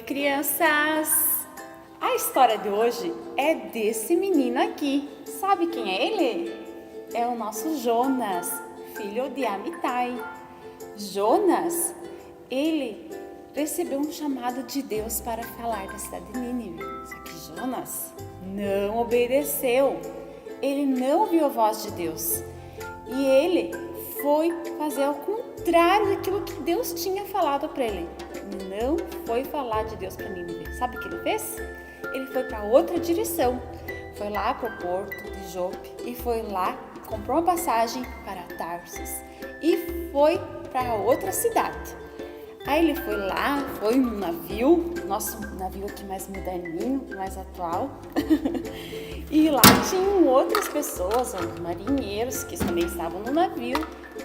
Crianças! A história de hoje é desse menino aqui. Sabe quem é ele? É o nosso Jonas, filho de Amitai. Jonas, ele recebeu um chamado de Deus para falar da cidade de Nínive. Só que Jonas não obedeceu. Ele não ouviu a voz de Deus. E ele foi fazer ao contrário daquilo que Deus tinha falado para ele. Não foi falar de Deus para Nínive. Sabe o que ele fez? Ele foi para outra direção. Foi lá para o porto de Jope e foi lá, comprou uma passagem para Tarsis e foi para outra cidade. Aí ele foi lá, foi num navio, nosso navio aqui mais moderninho, mais atual. E lá tinham outras pessoas, marinheiros que também estavam no navio.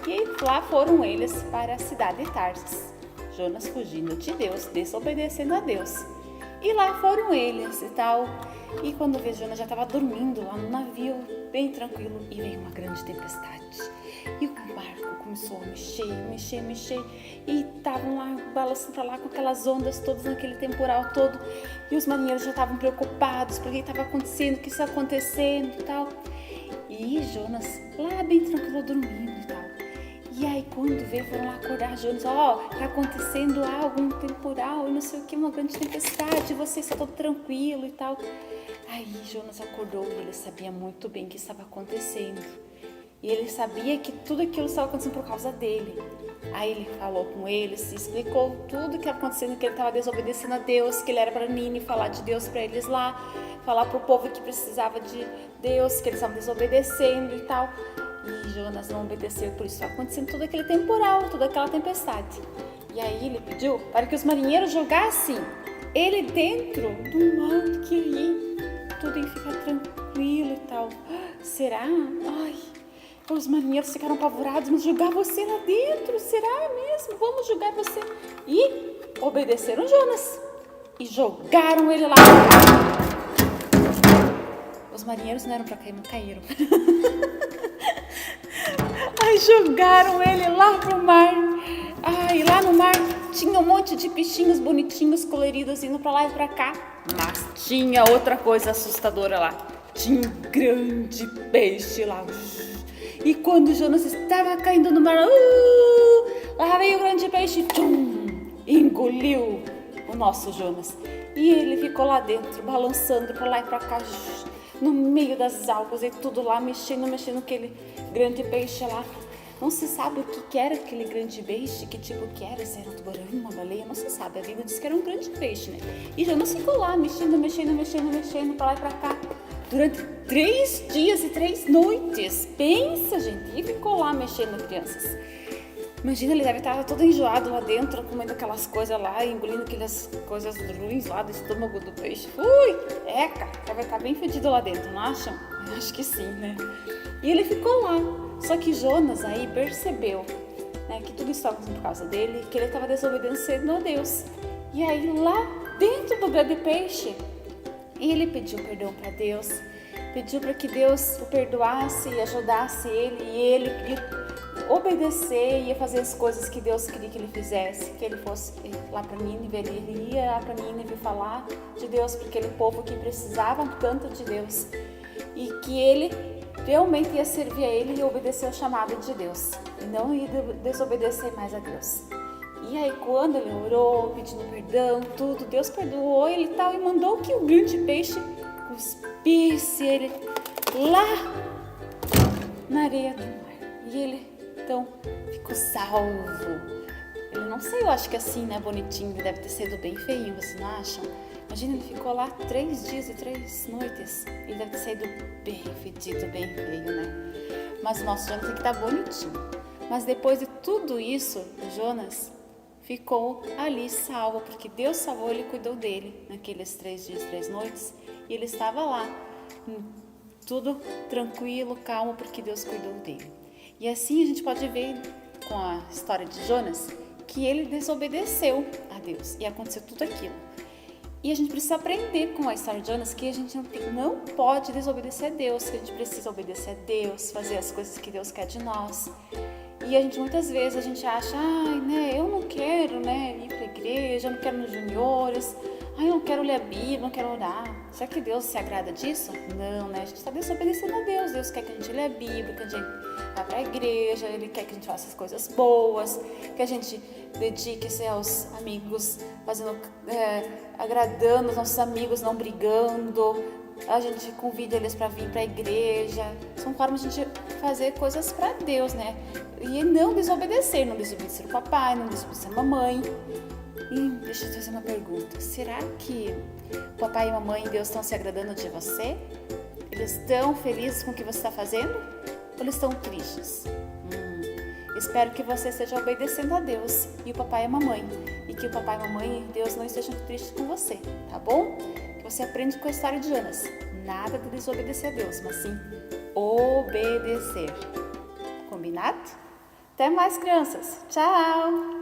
E lá foram eles para a cidade de Tarsis. Jonas fugindo de Deus, desobedecendo a Deus. E lá foram eles e tal. E quando veio Jonas já estava dormindo lá no navio, bem tranquilo, e veio uma grande tempestade. E o barco começou a mexer. E estavam lá balançando para lá com aquelas ondas todas, naquele temporal todo. E os marinheiros já estavam preocupados porque estava acontecendo, o que está acontecendo e tal. E Jonas lá bem tranquilo dormindo e tal. E aí quando veio, foram lá acordar Jonas, tá acontecendo algo, um temporal e não sei o que, uma grande tempestade, você está todo tranquilo e tal. Aí Jonas acordou e ele sabia muito bem o que estava acontecendo. E ele sabia que tudo aquilo estava acontecendo por causa dele. Aí ele falou com eles, explicou tudo o que estava acontecendo, que ele estava desobedecendo a Deus, que ele era para Nínive falar de Deus para eles lá, falar para o povo que precisava de Deus, que eles estavam desobedecendo e tal. E Jonas não obedeceu, por isso estava acontecendo todo aquele temporal, toda aquela tempestade. E aí ele pediu para que os marinheiros jogassem ele dentro do mar, que aí tudo ia ficar tranquilo e tal. Será? Os marinheiros ficaram apavorados, mas jogar você lá dentro, será mesmo? Vamos jogar você. E obedeceram Jonas e jogaram ele lá. Os marinheiros não eram para cair, mas caíram. Aí jogaram ele lá pro mar. E lá no mar tinha um monte de peixinhos bonitinhos, coloridos, indo pra lá e pra cá. Mas tinha outra coisa assustadora lá. Tinha um grande peixe lá. E quando Jonas estava caindo no mar, lá veio o grande peixe, engoliu o nosso Jonas. E ele ficou lá dentro, balançando pra lá e pra cá, no meio das águas e tudo lá, mexendo aquele grande peixe lá. Não se sabe o que era aquele grande peixe, que tipo que era, se era um tubarão, uma baleia, não se sabe. A Bíblia diz que era um grande peixe, né? E Jonas ficou lá, mexendo pra lá e pra cá, durante 3 dias e 3 noites. Pensa, gente, e ficou lá mexendo, crianças. Imagina, ele deve estar todo enjoado lá dentro, comendo aquelas coisas lá, engolindo aquelas coisas ruins lá do estômago do peixe. Deve estar bem fedido lá dentro, não acham? Eu acho que sim, né? E ele ficou lá. Só que Jonas aí percebeu, né, que tudo estava acontecendo por causa dele, que ele estava desobedecendo a Deus. E aí lá dentro do grande peixe, ele pediu perdão para Deus, pediu para que Deus o perdoasse e ajudasse ele, e ele obedecer, ia fazer as coisas que Deus queria que ele fizesse, que ele fosse lá para Nínive, ele ia lá para Nínive falar de Deus para aquele povo que precisava tanto de Deus, e que ele realmente ia servir a ele e obedecer ao chamado de Deus, e não ia desobedecer mais a Deus. E aí quando ele orou, pedindo perdão, tudo, Deus perdoou ele e tal, e mandou que o grande peixe cuspisse ele lá na areia do mar. E ele então ficou salvo. Ele não sei, eu acho que assim, né, bonitinho, deve ter sido bem feinho, vocês não acham? Imagina, ele ficou lá 3 dias e 3 noites. Ele deve ter saído bem fedido, bem feio, né? Mas o nosso Jonas tem que estar bonitinho. Mas depois de tudo isso, o Jonas ficou ali salvo, porque Deus salvou ele e cuidou dele naqueles 3 dias, 3 noites. E ele estava lá, tudo tranquilo, calmo, porque Deus cuidou dele. E assim a gente pode ver com a história de Jonas que ele desobedeceu a Deus e aconteceu tudo aquilo. E a gente precisa aprender com a história de Jonas que a gente não pode desobedecer a Deus, que a gente precisa obedecer a Deus, fazer as coisas que Deus quer de nós. E a gente muitas vezes acha, eu não quero, né, ir para a igreja, eu não quero nos juniores, Ai, eu não quero ler a Bíblia, não quero orar. Será que Deus se agrada disso? Não, né? A gente está desobedecendo a Deus. Deus quer que a gente lê a Bíblia, que a gente vá para a igreja, Ele quer que a gente faça as coisas boas, que a gente dedique-se aos amigos, agradando os nossos amigos, não brigando. A gente convida eles para vir para a igreja. São formas de a gente fazer coisas para Deus, né? E não desobedecer o papai, não desobedecer a mamãe. E deixa eu te fazer uma pergunta. Será que o papai e a mamãe e Deus estão se agradando de você? Eles estão felizes com o que você está fazendo? Ou eles estão tristes? Espero que você esteja obedecendo a Deus e o papai e a mamãe. E que o papai, a mamãe e Deus não estejam tristes com você, tá bom? Que você aprende com a história de Jonas. Nada de desobedecer a Deus, mas sim obedecer. Combinado? Até mais, crianças. Tchau!